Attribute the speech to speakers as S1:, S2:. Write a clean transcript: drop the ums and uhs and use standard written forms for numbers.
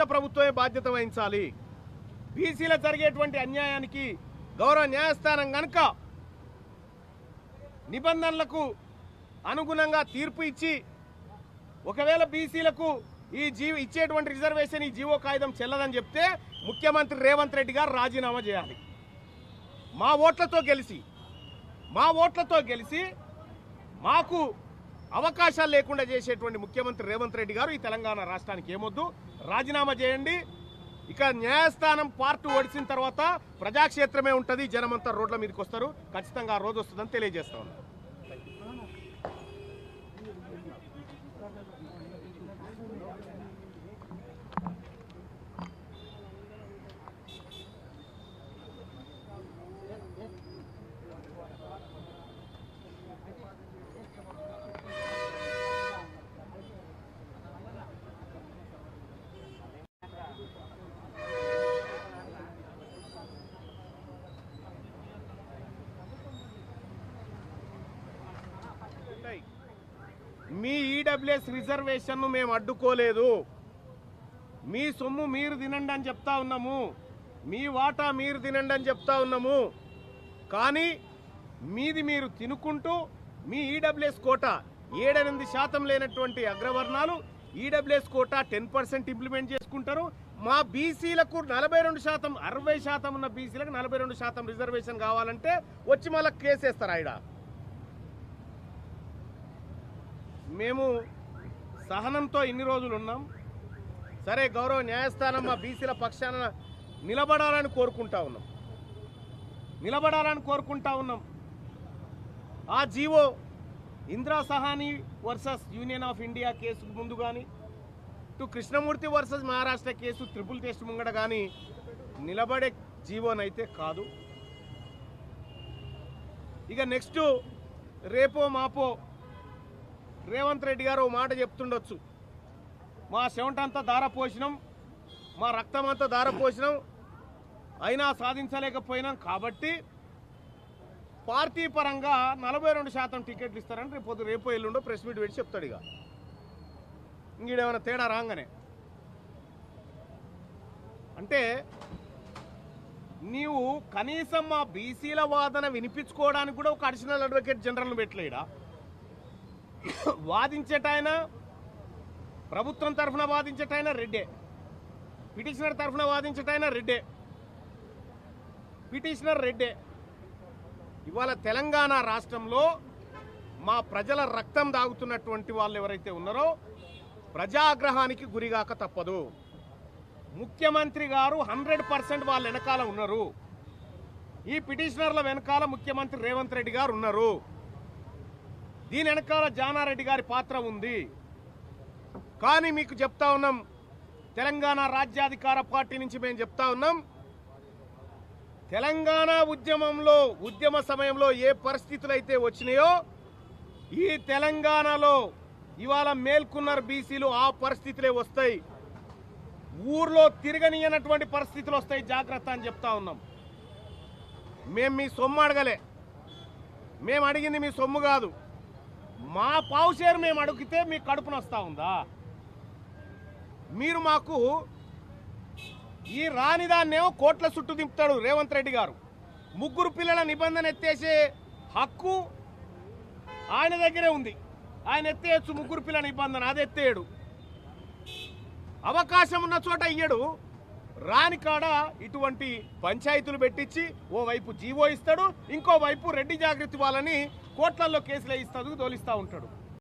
S1: రాష్ట్ర ప్రభుత్వమే బాధ్యత వహించాలి. బీసీల జరిగేటువంటి అన్యాయానికి గౌరవ న్యాయస్థానం గనుక నిబంధనలకు అనుగుణంగా తీర్పు ఇచ్చి ఒకవేళ బీసీలకు ఈ ఇచ్చేటువంటి రిజర్వేషన్ ఈ జీవో కాగితం చెల్లదని చెప్తే ముఖ్యమంత్రి రేవంత్ రెడ్డి గారు రాజీనామా చేయాలి. మా ఓట్లతో గెలిచి మాకు అవకాశాలు లేకుండా చేసేటువంటి ముఖ్యమంత్రి రేవంత్ రెడ్డి గారు ఈ తెలంగాణ రాష్ట్రానికి ఏమొద్దు, రాజీనామా చేయండి. ఇక న్యాయస్థానం పార్ట్ ఓడిసిన తర్వాత ప్రజాక్షేత్రమే ఉంటుంది, జనమంతా రోడ్ల మీదకి వస్తారు. ఖచ్చితంగా ఆ రోజు వస్తుందని తెలియజేస్తా ఉన్నాను. మీ ఈడబ్ల్యూఎస్ రిజర్వేషన్ను మేము అడ్డుకోలేదు. మీ సొమ్ము మీరు తినండి అని చెప్తా ఉన్నాము, మీ వాటా మీరు తినండి అని చెప్తా ఉన్నాము. కానీ మీది మీరు తినుకుంటూ మీ ఈడబ్ల్యూఎస్ కోటా 7-8% లేనటువంటి అగ్రవర్ణాలు ఈడబ్ల్యూఎస్ కోటా 10% ఇంప్లిమెంట్ చేసుకుంటారు. మా బీసీలకు 42%, 60% ఉన్న బీసీలకు 42% రిజర్వేషన్ కావాలంటే వచ్చి మళ్ళీ కేసేస్తారు. ఆయన మేము సహనంతో ఇన్ని రోజులు ఉన్నాం. సరే, గౌరవ న్యాయస్థానం మా బీసీల పక్షాన నిలబడాలని కోరుకుంటా ఉన్నాం. ఆ GO Indira Sawhney versus union of India కేసుకు ముందు కానీ, ఇటు Krishnamurthy versus Maharashtra case triple test ముంగడ కానీ నిలబడే జీవోనైతే కాదు. ఇక నెక్స్ట్ రేపో మాపో రేవంత్ రెడ్డి గారు మాట చెప్తుండొచ్చు, మా చెమటంతా దారపోసినాం, మా రక్తం అంతా దారపోసినాం, అయినా సాధించలేకపోయినాం కాబట్టి పార్టీ పరంగా 42% టికెట్లు ఇస్తారని రేపు ఎల్లుండో ప్రెస్ మీట్ పెట్టి చెప్తాడు. ఇక ఇంకేమైనా తేడా రాగానే అంటే నీవు కనీసం మా బీసీల వాదన వినిపించుకోవడానికి కూడా ఒక అడిషనల్ అడ్వకేట్ జనరల్ను పెట్టలేడా? వాదించేటాయన ప్రభుత్వం తరఫున వాదించేటాయన రెడ్డే, పిటిషనర్ తరఫున వాదించేటాయన పిటిషనర్ రెడ్డే. ఇవాళ తెలంగాణ రాష్ట్రంలో మా ప్రజల రక్తం దాగుతున్నటువంటి వాళ్ళు ఎవరైతే ఉన్నారో ప్రజాగ్రహానికి గురిగాక తప్పదు. ముఖ్యమంత్రి గారు 100% వాళ్ళ వెనకాల ఉన్నారు. ఈ పిటిషనర్ల వెనకాల ముఖ్యమంత్రి రేవంత్ రెడ్డి గారు ఉన్నారు. దీని వెనకాల జానారెడ్డి గారి పాత్ర ఉంది. కానీ మీకు చెప్తా ఉన్నాం, తెలంగాణ రాజ్యాధికార పార్టీ నుంచి మేము చెప్తా ఉన్నాం, తెలంగాణ ఉద్యమ సమయంలో ఏ పరిస్థితులు అయితే వచ్చినాయో ఈ తెలంగాణలో ఇవాళ మేల్కొన్నారు బీసీలు, ఆ పరిస్థితులే వస్తాయి. ఊర్లో తిరగనియనటువంటి పరిస్థితులు వస్తాయి, జాగ్రత్త అని చెప్తా ఉన్నాం. మేము మీ సొమ్ము అడగలే, మేము అడిగింది మీ సొమ్ము కాదు. మా పావుషేరు మేము అడిగితే మీ కడుపున వస్తూ ఉందా? మీరు మాకు ఈ రానిదాన్నేమో కోట్ల చుట్టూ దింపుతాడు రేవంత్ రెడ్డి గారు. 3 పిల్లల నిబంధన ఎత్తేసే హక్కు ఆయన దగ్గరే ఉంది. ఆయన ఎత్తేయచ్చు 3 పిల్లల నిబంధన, అది ఎత్తేయడు. అవకాశం ఉన్న చోట ఇయ్యడు. రాని కాడ ఇటువంటి పంచాయతీలు పెట్టించి ఓవైపు జీవో ఇస్తాడు, ఇంకోవైపు రెడ్డి జాగృతి వాళ్ళని కోట్లల్లో కేసులు ఇస్తాడు, తోలిస్తూ ఉంటాడు.